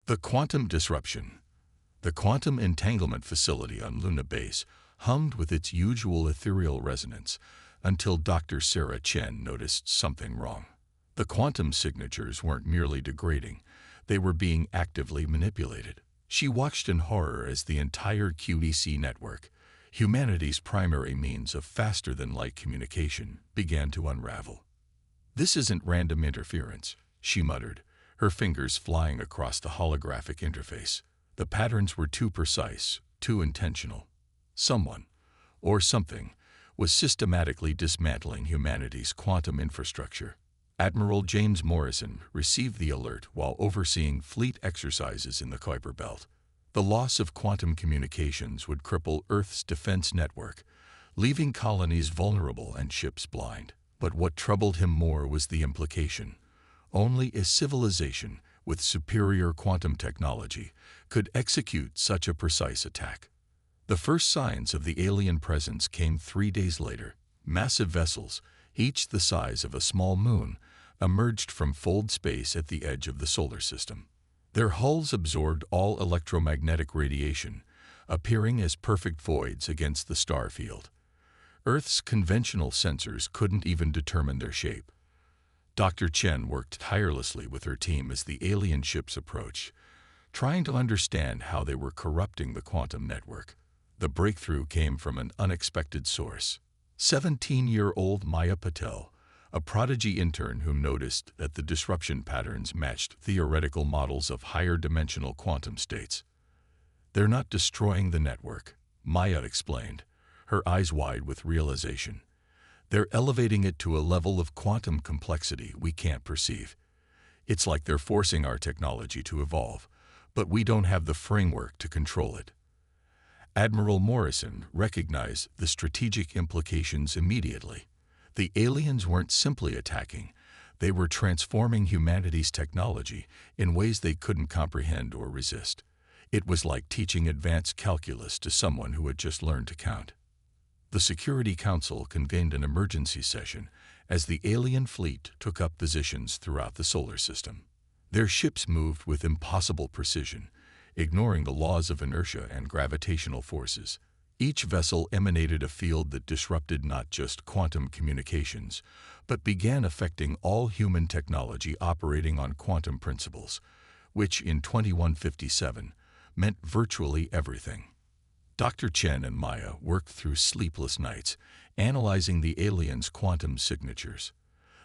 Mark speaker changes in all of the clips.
Speaker 1: The quantum disruption. The quantum entanglement facility on Luna Base hummed with its usual ethereal resonance until Dr. Sarah Chen noticed something wrong. The quantum signatures weren't merely degrading, they were being actively manipulated. She watched in horror as the entire QDC network, humanity's primary means of faster-than-light communication, began to unravel. "This isn't random interference," she muttered, her fingers flying across the holographic interface. The patterns were too precise, too intentional. Someone, or something, was systematically dismantling humanity's quantum infrastructure. Admiral James Morrison received the alert while overseeing fleet exercises in the Kuiper Belt. The loss of quantum communications would cripple Earth's defense network, leaving colonies vulnerable and ships blind. But what troubled him more was the implication. Only a civilization with superior quantum technology could execute such a precise attack. The first signs of the alien presence came 3 days later. Massive vessels, each the size of a small moon, emerged from fold space at the edge of the solar system. Their hulls absorbed all electromagnetic radiation, appearing as perfect voids against the star field. Earth's conventional sensors couldn't even determine their shape. Dr. Chen worked tirelessly with her team as the alien ships approached, trying to understand how they were corrupting the quantum network. The breakthrough came from an unexpected source. 17-year-old Maya Patel, a prodigy intern who noticed that the disruption patterns matched theoretical models of higher-dimensional quantum states. "They're not destroying the network," Maya explained, her eyes wide with realization. "They're elevating it to a level of quantum complexity we can't perceive. It's like they're forcing our technology to evolve, but we don't have the framework to control it." Admiral Morrison recognized the strategic implications immediately. The aliens weren't simply attacking, they were transforming humanity's technology in ways they couldn't comprehend or resist. It was like teaching advanced calculus to someone who had just learned to count. The Security Council convened an emergency session as the alien fleet took up positions throughout the solar system. Their ships moved with impossible precision, ignoring the laws of inertia and gravitational forces. Each vessel emanated a field that disrupted not just quantum communications, but began affecting all human technology operating on quantum principles, which in 2157 meant virtually everything. Dr. Chen and Maya worked through sleepless nights, analyzing the aliens' quantum signatures.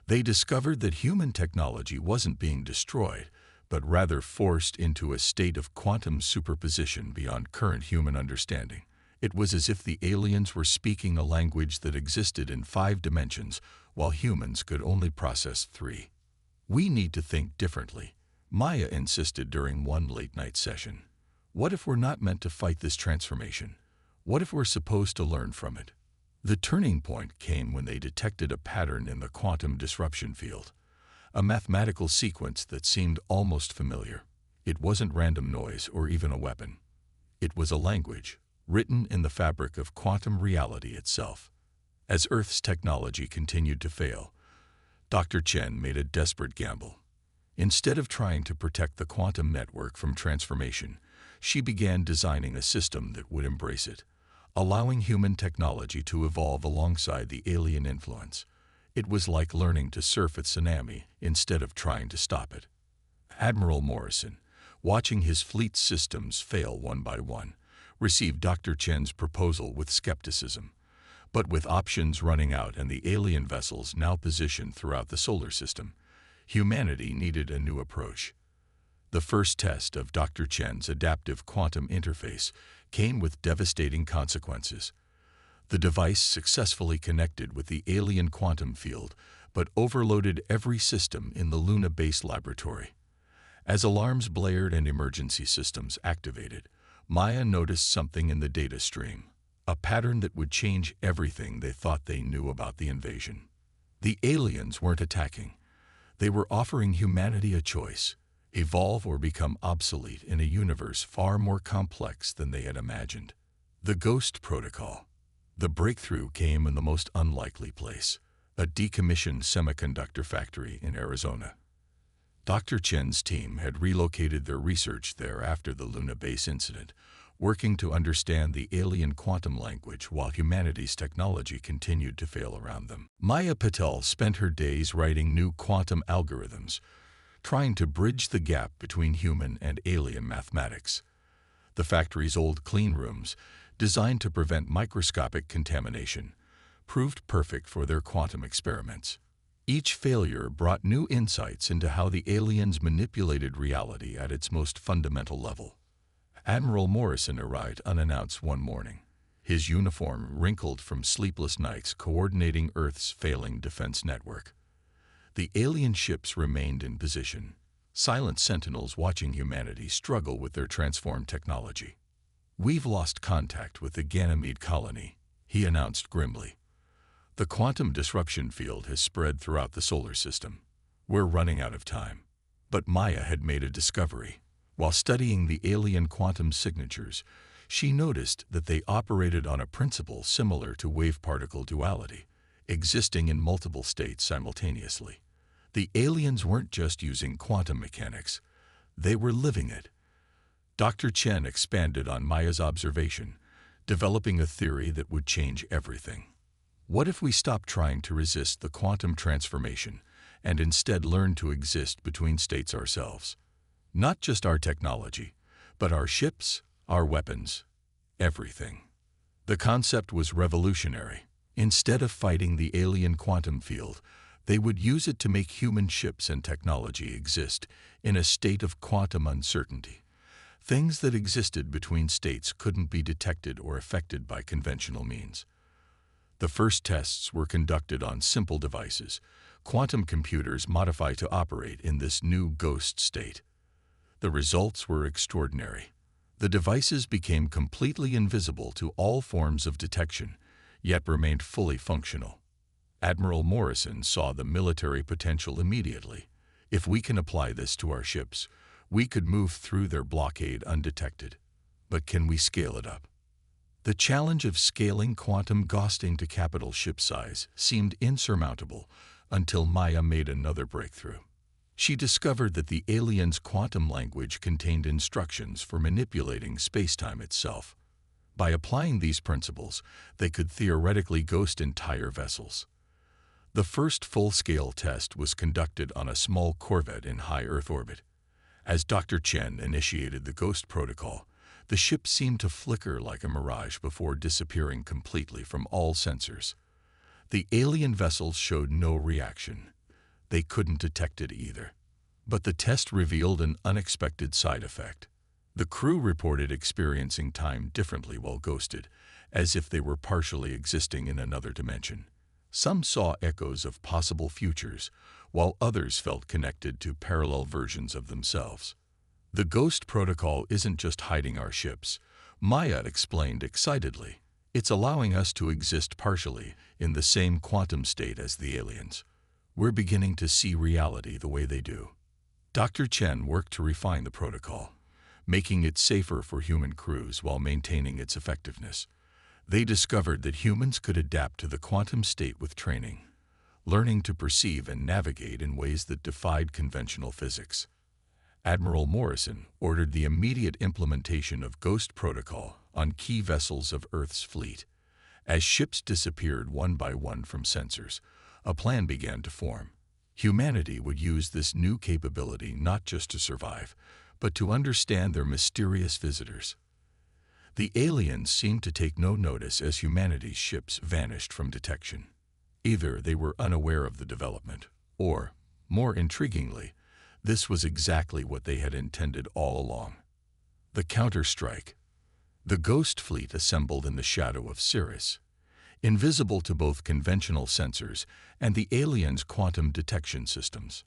Speaker 1: They discovered that human technology wasn't being destroyed, but rather forced into a state of quantum superposition beyond current human understanding. It was as if the aliens were speaking a language that existed in 5 dimensions, while humans could only process 3. "We need to think differently," Maya insisted during one late-night session. "What if we're not meant to fight this transformation? What if we're supposed to learn from it?" The turning point came when they detected a pattern in the quantum disruption field, a mathematical sequence that seemed almost familiar. It wasn't random noise or even a weapon. It was a language, written in the fabric of quantum reality itself. As Earth's technology continued to fail, Dr. Chen made a desperate gamble. Instead of trying to protect the quantum network from transformation, she began designing a system that would embrace it, allowing human technology to evolve alongside the alien influence. It was like learning to surf a tsunami instead of trying to stop it. Admiral Morrison, watching his fleet's systems fail one by one, received Dr. Chen's proposal with skepticism. But with options running out and the alien vessels now positioned throughout the solar system, humanity needed a new approach. The first test of Dr. Chen's adaptive quantum interface came with devastating consequences. The device successfully connected with the alien quantum field, but overloaded every system in the Luna Base laboratory. As alarms blared and emergency systems activated, Maya noticed something in the data stream, a pattern that would change everything they thought they knew about the invasion. The aliens weren't attacking. They were offering humanity a choice: evolve or become obsolete in a universe far more complex than they had imagined. The Ghost Protocol. The breakthrough came in the most unlikely place, a decommissioned semiconductor factory in Arizona. Dr. Chen's team had relocated their research there after the Luna Base incident, working to understand the alien quantum language while humanity's technology continued to fail around them. Maya Patel spent her days writing new quantum algorithms, trying to bridge the gap between human and alien mathematics. The factory's old clean rooms, designed to prevent microscopic contamination, proved perfect for their quantum experiments. Each failure brought new insights into how the aliens manipulated reality at its most fundamental level. Admiral Morrison arrived unannounced one morning, his uniform wrinkled from sleepless nights coordinating Earth's failing defense network. The alien ships remained in position, silent sentinels watching humanity struggle with their transformed technology. "We've lost contact with the Ganymede colony," he announced grimly. "The quantum disruption field has spread throughout the solar system. We're running out of time." But Maya had made a discovery. While studying the alien quantum signatures, she noticed that they operated on a principle similar to wave-particle duality, existing in multiple states simultaneously. The aliens weren't just using quantum mechanics, they were living it. Dr. Chen expanded on Maya's observation, developing a theory that would change everything. What if we stopped trying to resist the quantum transformation and instead learned to exist between states ourselves? Not just our technology, but our ships, our weapons, everything. The concept was revolutionary. Instead of fighting the alien quantum field, they would use it to make human ships and technology exist in a state of quantum uncertainty. Things that existed between states couldn't be detected or affected by conventional means. The first tests were conducted on simple devices, quantum computers modified to operate in this new ghost state. The results were extraordinary. The devices became completely invisible to all forms of detection, yet remained fully functional. Admiral Morrison saw the military potential immediately. If we can apply this to our ships, we could move through their blockade undetected. But can we scale it up? The challenge of scaling quantum ghosting to capital ship size seemed insurmountable until Maya made another breakthrough. She discovered that the aliens' quantum language contained instructions for manipulating space-time itself. By applying these principles, they could theoretically ghost entire vessels. The first full-scale test was conducted on a small corvette in high Earth orbit. As Dr. Chen initiated the ghost protocol, the ship seemed to flicker like a mirage before disappearing completely from all sensors. The alien vessels showed no reaction. They couldn't detect it either. But the test revealed an unexpected side effect. The crew reported experiencing time differently while ghosted, as if they were partially existing in another dimension. Some saw echoes of possible futures, while others felt connected to parallel versions of themselves. "The ghost protocol isn't just hiding our ships," Maya explained excitedly. "It's allowing us to exist partially in the same quantum state as the aliens. We're beginning to see reality the way they do." Dr. Chen worked to refine the protocol, making it safer for human crews while maintaining its effectiveness. They discovered that humans could adapt to the quantum state with training, learning to perceive and navigate in ways that defied conventional physics. Admiral Morrison ordered the immediate implementation of Ghost Protocol on key vessels of Earth's fleet. As ships disappeared one by one from sensors, a plan began to form. Humanity would use this new capability not just to survive, but to understand their mysterious visitors. The aliens seemed to take no notice as humanity's ships vanished from detection. Either they were unaware of the development, or, more intriguingly, this was exactly what they had intended all along. The counter-strike. The Ghost Fleet assembled in the shadow of Sirius, invisible to both conventional sensors and the aliens' quantum detection systems.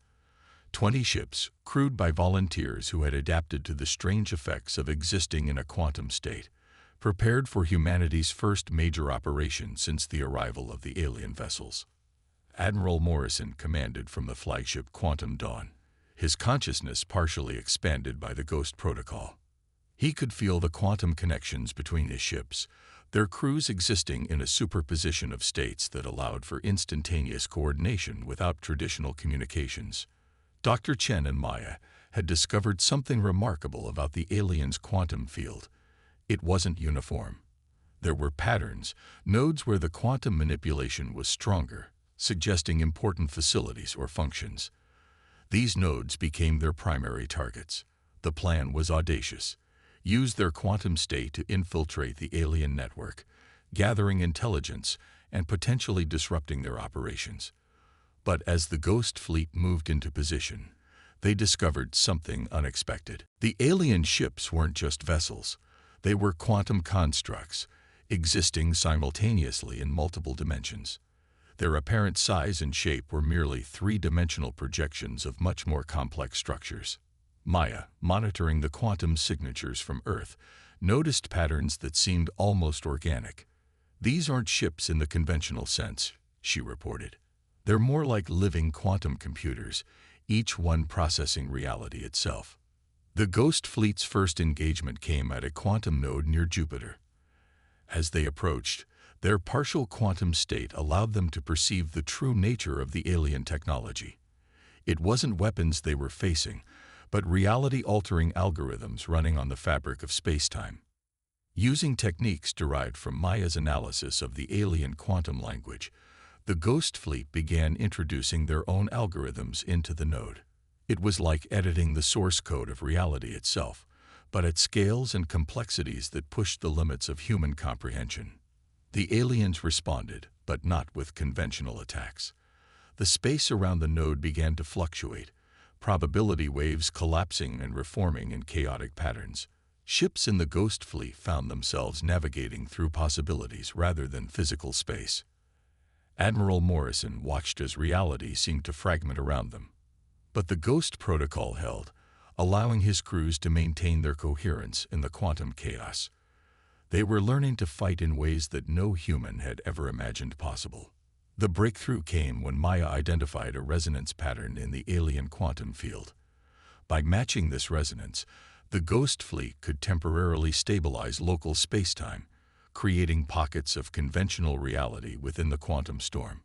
Speaker 1: 20 ships, crewed by volunteers who had adapted to the strange effects of existing in a quantum state, prepared for humanity's first major operation since the arrival of the alien vessels. Admiral Morrison commanded from the flagship Quantum Dawn, his consciousness partially expanded by the Ghost Protocol. He could feel the quantum connections between his ships, their crews existing in a superposition of states that allowed for instantaneous coordination without traditional communications. Dr. Chen and Maya had discovered something remarkable about the aliens' quantum field. It wasn't uniform. There were patterns, nodes where the quantum manipulation was stronger, suggesting important facilities or functions. These nodes became their primary targets. The plan was audacious. Use their quantum state to infiltrate the alien network, gathering intelligence and potentially disrupting their operations. But as the Ghost Fleet moved into position, they discovered something unexpected. The alien ships weren't just vessels. They were quantum constructs, existing simultaneously in multiple dimensions. Their apparent size and shape were merely three-dimensional projections of much more complex structures. Maya, monitoring the quantum signatures from Earth, noticed patterns that seemed almost organic. "These aren't ships in the conventional sense," she reported. "They're more like living quantum computers, each one processing reality itself." The Ghost Fleet's first engagement came at a quantum node near Jupiter. As they approached, their partial quantum state allowed them to perceive the true nature of the alien technology. It wasn't weapons they were facing, but reality-altering algorithms running on the fabric of space-time. Using techniques derived from Maya's analysis of the alien quantum language, the Ghost Fleet began introducing their own algorithms into the node. It was like editing the source code of reality itself, but at scales and complexities that pushed the limits of human comprehension. The aliens responded, but not with conventional attacks. The space around the node began to fluctuate, probability waves collapsing and reforming in chaotic patterns. Ships in the Ghost Fleet found themselves navigating through possibilities rather than physical space. Admiral Morrison watched as reality seemed to fragment around them. But the Ghost Protocol held, allowing his crews to maintain their coherence in the quantum chaos. They were learning to fight in ways that no human had ever imagined possible. The breakthrough came when Maya identified a resonance pattern in the alien quantum field. By matching this resonance, the Ghost Fleet could temporarily stabilize local spacetime, creating pockets of conventional reality within the quantum storm.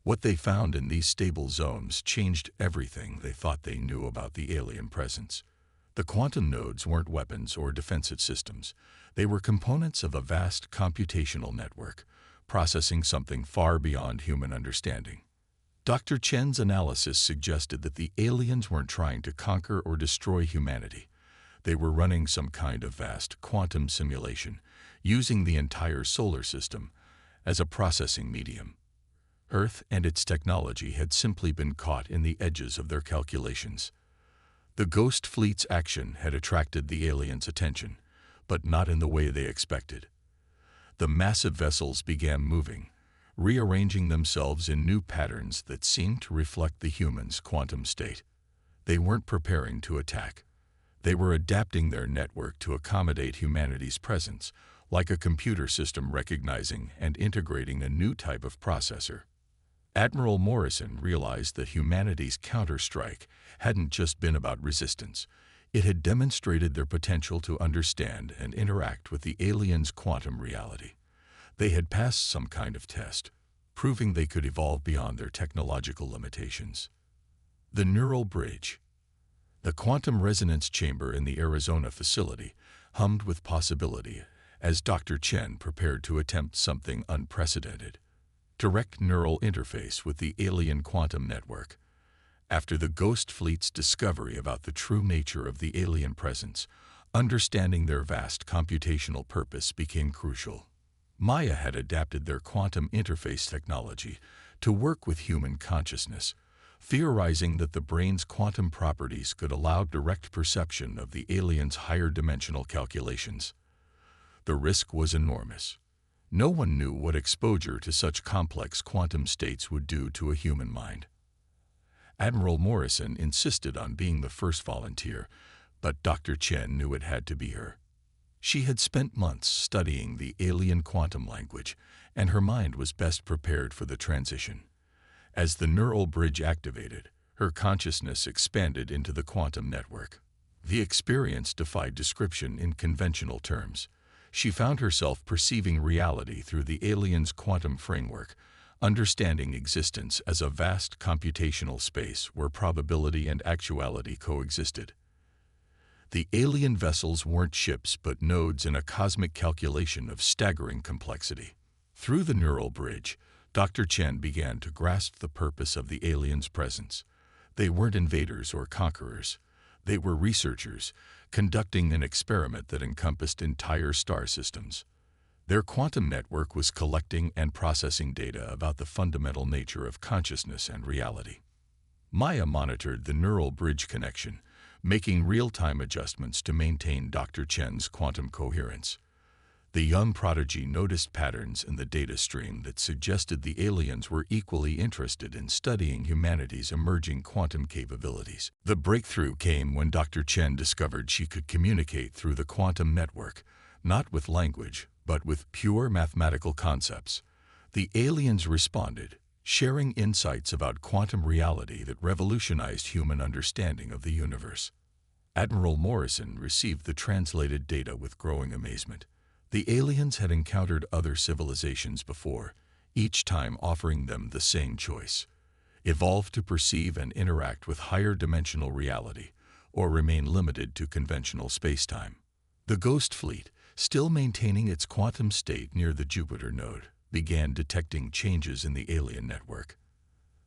Speaker 1: What they found in these stable zones changed everything they thought they knew about the alien presence. The quantum nodes weren't weapons or defensive systems. They were components of a vast computational network, processing something far beyond human understanding. Dr. Chen's analysis suggested that the aliens weren't trying to conquer or destroy humanity. They were running some kind of vast quantum simulation, using the entire solar system as a processing medium. Earth and its technology had simply been caught in the edges of their calculations. The Ghost Fleet's action had attracted the aliens' attention, but not in the way they expected. The massive vessels began moving, rearranging themselves in new patterns that seemed to reflect the humans' quantum state. They weren't preparing to attack. They were adapting their network to accommodate humanity's presence, like a computer system recognizing and integrating a new type of processor. Admiral Morrison realized that humanity's counterstrike hadn't just been about resistance. It had demonstrated their potential to understand and interact with the aliens' quantum reality. They had passed some kind of test, proving they could evolve beyond their technological limitations. The neural bridge. The quantum resonance chamber in the Arizona facility hummed with possibility as Dr. Chen prepared to attempt something unprecedented: direct neural interface with the alien quantum network. After the Ghost Fleet's discovery about the true nature of the alien presence, understanding their vast computational purpose became crucial. Maya had adapted their quantum interface technology to work with human consciousness, theorizing that the brain's quantum properties could allow direct perception of the aliens' higher dimensional calculations. The risk was enormous. No one knew what exposure to such complex quantum states would do to a human mind. Admiral Morrison insisted on being the first volunteer, but Dr. Chen knew it had to be her. She had spent months studying the alien quantum language, and her mind was best prepared for the transition. As the neural bridge activated, her consciousness expanded into the quantum network. The experience defied description in conventional terms. She found herself perceiving reality through the aliens' quantum framework, understanding existence as a vast computational space where probability and actuality coexisted. The alien vessels weren't ships but nodes in a cosmic calculation of staggering complexity. Through the neural bridge, Dr. Chen began to grasp the purpose of the aliens' presence. They weren't invaders or conquerors. They were researchers, conducting an experiment that encompassed entire star systems. Their quantum network was collecting and processing data about the fundamental nature of consciousness and reality. Maya monitored the neural bridge connection, making real-time adjustments to maintain Dr. Chen's quantum coherence. The young prodigy noticed patterns in the data stream that suggested the aliens were equally interested in studying humanity's emerging quantum capabilities. The breakthrough came when Dr. Chen discovered she could communicate through the quantum network, not with language, but with pure mathematical concepts. The aliens responded, sharing insights about quantum reality that revolutionized human understanding of the universe. Admiral Morrison received the translated data with growing amazement. The aliens had encountered other civilizations before, each time offering them the same choice: evolve to perceive and interact with higher dimensional reality, or remain limited to conventional spacetime. The Ghost Fleet, still maintaining its quantum state near the Jupiter node, began detecting changes in the alien network.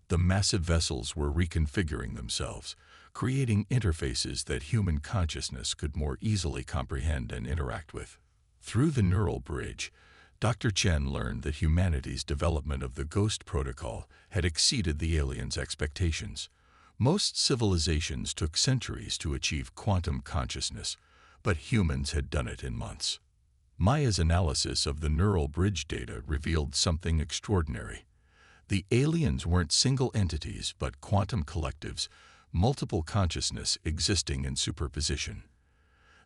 Speaker 1: The massive vessels were reconfiguring themselves, creating interfaces that human consciousness could more easily comprehend and interact with. Through the neural bridge, Dr. Chen learned that humanity's development of the Ghost Protocol had exceeded the aliens' expectations. Most civilizations took centuries to achieve quantum consciousness, but humans had done it in months. Maya's analysis of the neural bridge data revealed something extraordinary. The aliens weren't single entities but quantum collectives, multiple consciousness existing in superposition.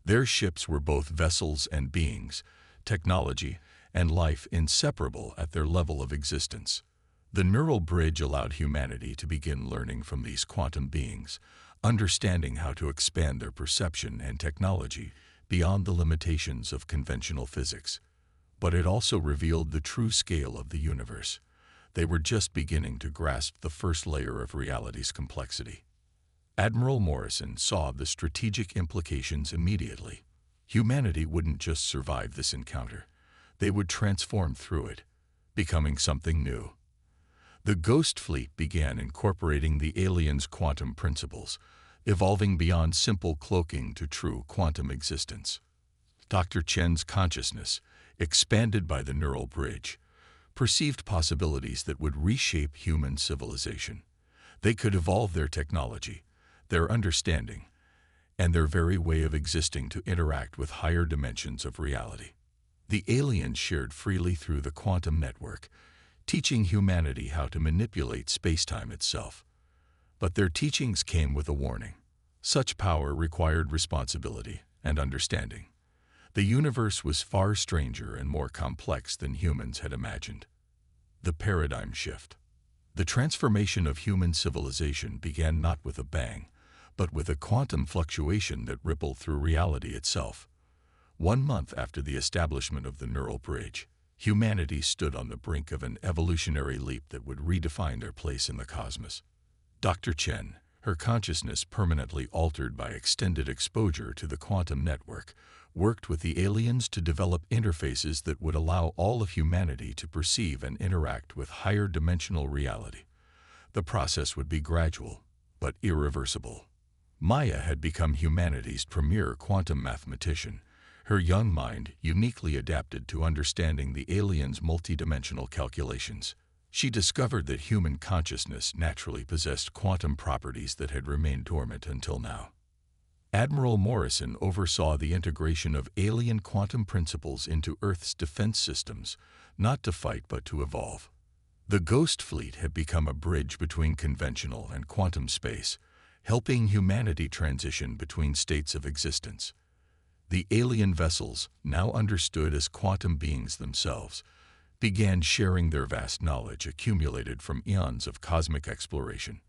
Speaker 1: Their ships were both vessels and beings, technology and life inseparable at their level of existence. The neural bridge allowed humanity to begin learning from these quantum beings, understanding how to expand their perception and technology beyond the limitations of conventional physics. But it also revealed the true scale of the universe. They were just beginning to grasp the first layer of reality's complexity. Admiral Morrison saw the strategic implications immediately. Humanity wouldn't just survive this encounter. They would transform through it, becoming something new. The Ghost Fleet began incorporating the aliens' quantum principles, evolving beyond simple cloaking to true quantum existence. Dr. Chen's consciousness, expanded by the neural bridge, perceived possibilities that would reshape human civilization. They could evolve their technology, their understanding, and their very way of existing to interact with higher dimensions of reality. The aliens shared freely through the quantum network, teaching humanity how to manipulate spacetime itself. But their teachings came with a warning. Such power required responsibility and understanding. The universe was far stranger and more complex than humans had imagined. The paradigm shift. The transformation of human civilization began not with a bang, but with a quantum fluctuation that rippled through reality itself. 1 month after the establishment of the neural bridge, humanity stood on the brink of an evolutionary leap that would redefine their place in the cosmos. Dr. Chen, her consciousness permanently altered by extended exposure to the quantum network, worked with the aliens to develop interfaces that would allow all of humanity to perceive and interact with higher dimensional reality. The process would be gradual, but irreversible. Maya had become humanity's premier quantum mathematician, her young mind uniquely adapted to understanding the aliens' multidimensional calculations. She discovered that human consciousness naturally possessed quantum properties that had remained dormant until now. Admiral Morrison oversaw the integration of alien quantum principles into Earth's defense systems, not to fight but to evolve. The Ghost Fleet had become a bridge between conventional and quantum space, helping humanity transition between states of existence. The alien vessels, now understood as quantum beings themselves, began sharing their vast knowledge accumulated from eons of cosmic exploration.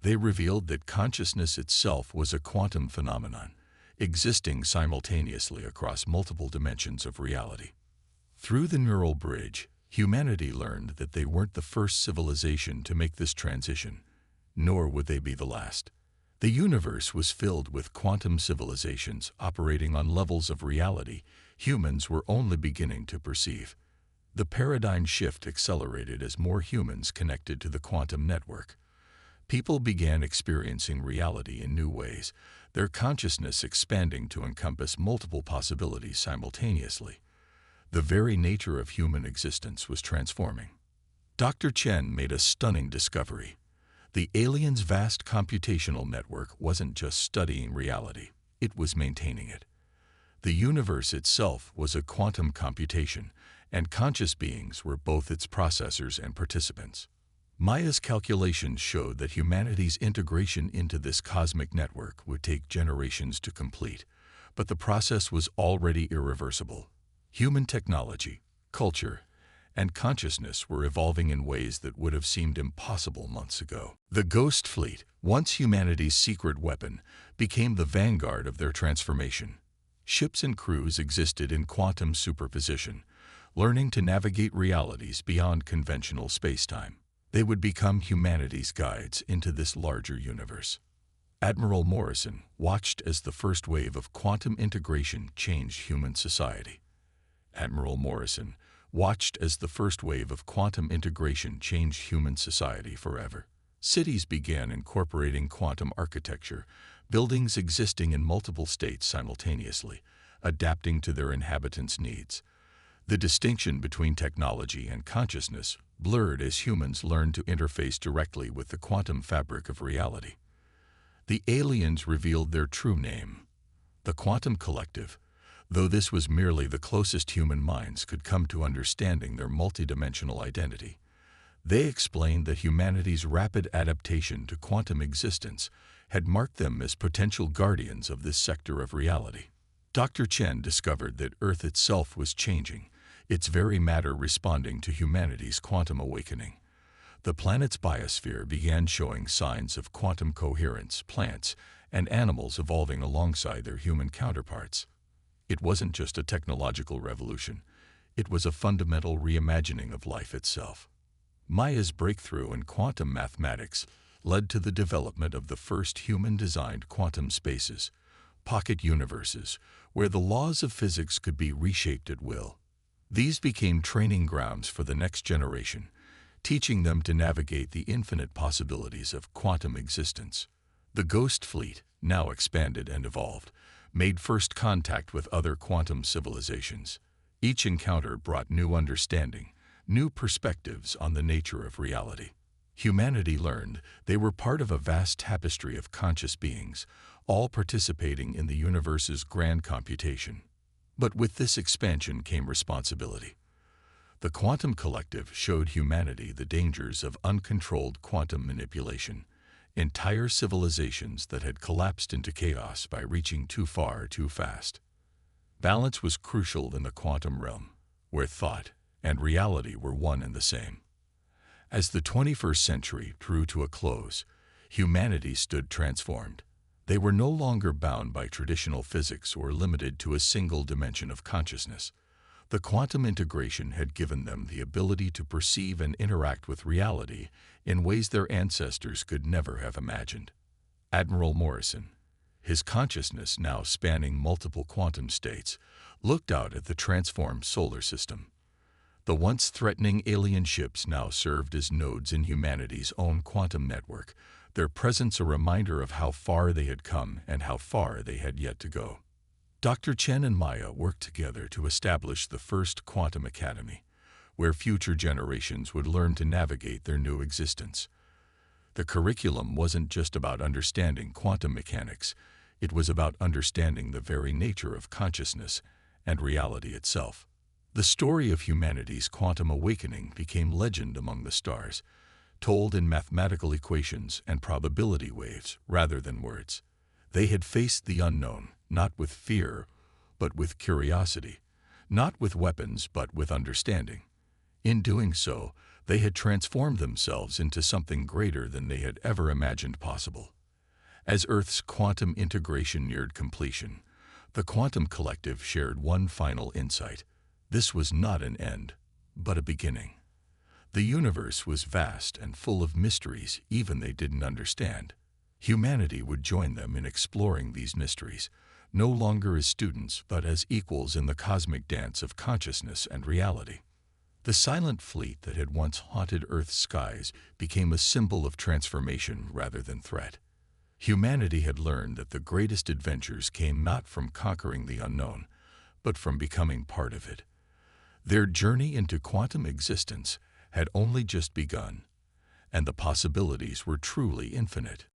Speaker 1: They revealed that consciousness itself was a quantum phenomenon, existing simultaneously across multiple dimensions of reality. Through the neural bridge, Humanity learned that they weren't the first civilization to make this transition, nor would they be the last. The universe was filled with quantum civilizations operating on levels of reality humans were only beginning to perceive. The paradigm shift accelerated as more humans connected to the quantum network. People began experiencing reality in new ways, their consciousness expanding to encompass multiple possibilities simultaneously. The very nature of human existence was transforming. Dr. Chen made a stunning discovery. The aliens' vast computational network wasn't just studying reality, it was maintaining it. The universe itself was a quantum computation, and conscious beings were both its processors and participants. Maya's calculations showed that humanity's integration into this cosmic network would take generations to complete, but the process was already irreversible. Human technology, culture, and consciousness were evolving in ways that would have seemed impossible months ago. The Ghost Fleet, once humanity's secret weapon, became the vanguard of their transformation. Ships and crews existed in quantum superposition, learning to navigate realities beyond conventional spacetime. They would become humanity's guides into this larger universe. Admiral Morrison watched as the first wave of quantum integration changed human society. Admiral Morrison watched as the first wave of quantum integration changed human society forever. Cities began incorporating quantum architecture, buildings existing in multiple states simultaneously, adapting to their inhabitants' needs. The distinction between technology and consciousness blurred as humans learned to interface directly with the quantum fabric of reality. The aliens revealed their true name, the Quantum Collective, though this was merely the closest human minds could come to understanding their multidimensional identity. They explained that humanity's rapid adaptation to quantum existence had marked them as potential guardians of this sector of reality. Dr. Chen discovered that Earth itself was changing, its very matter responding to humanity's quantum awakening. The planet's biosphere began showing signs of quantum coherence, plants and animals evolving alongside their human counterparts. It wasn't just a technological revolution, it was a fundamental reimagining of life itself. Maya's breakthrough in quantum mathematics led to the development of the first human-designed quantum spaces, pocket universes, where the laws of physics could be reshaped at will. These became training grounds for the next generation, teaching them to navigate the infinite possibilities of quantum existence. The Ghost Fleet, now expanded and evolved, made first contact with other quantum civilizations. Each encounter brought new understanding, new perspectives on the nature of reality. Humanity learned they were part of a vast tapestry of conscious beings, all participating in the universe's grand computation. But with this expansion came responsibility. The Quantum Collective showed humanity the dangers of uncontrolled quantum manipulation, entire civilizations that had collapsed into chaos by reaching too far too fast. Balance was crucial in the quantum realm, where thought and reality were one and the same. As the 21st century drew to a close, humanity stood transformed. They were no longer bound by traditional physics or limited to a single dimension of consciousness. The quantum integration had given them the ability to perceive and interact with reality in ways their ancestors could never have imagined. Admiral Morrison, his consciousness now spanning multiple quantum states, looked out at the transformed solar system. The once threatening alien ships now served as nodes in humanity's own quantum network, their presence a reminder of how far they had come and how far they had yet to go. Dr. Chen and Maya worked together to establish the first quantum academy, where future generations would learn to navigate their new existence. The curriculum wasn't just about understanding quantum mechanics, it was about understanding the very nature of consciousness and reality itself. The story of humanity's quantum awakening became legend among the stars, told in mathematical equations and probability waves rather than words. They had faced the unknown, not with fear, but with curiosity, not with weapons, but with understanding. In doing so, they had transformed themselves into something greater than they had ever imagined possible. As Earth's quantum integration neared completion, the Quantum Collective shared one final insight. This was not an end. but a beginning. The universe was vast and full of mysteries even they didn't understand. Humanity would join them in exploring these mysteries, no longer as students but as equals in the cosmic dance of consciousness and reality. The silent fleet that had once haunted Earth's skies became a symbol of transformation rather than threat. Humanity had learned that the greatest adventures came not from conquering the unknown, but from becoming part of it. Their journey into quantum existence had only just begun, and the possibilities were truly infinite.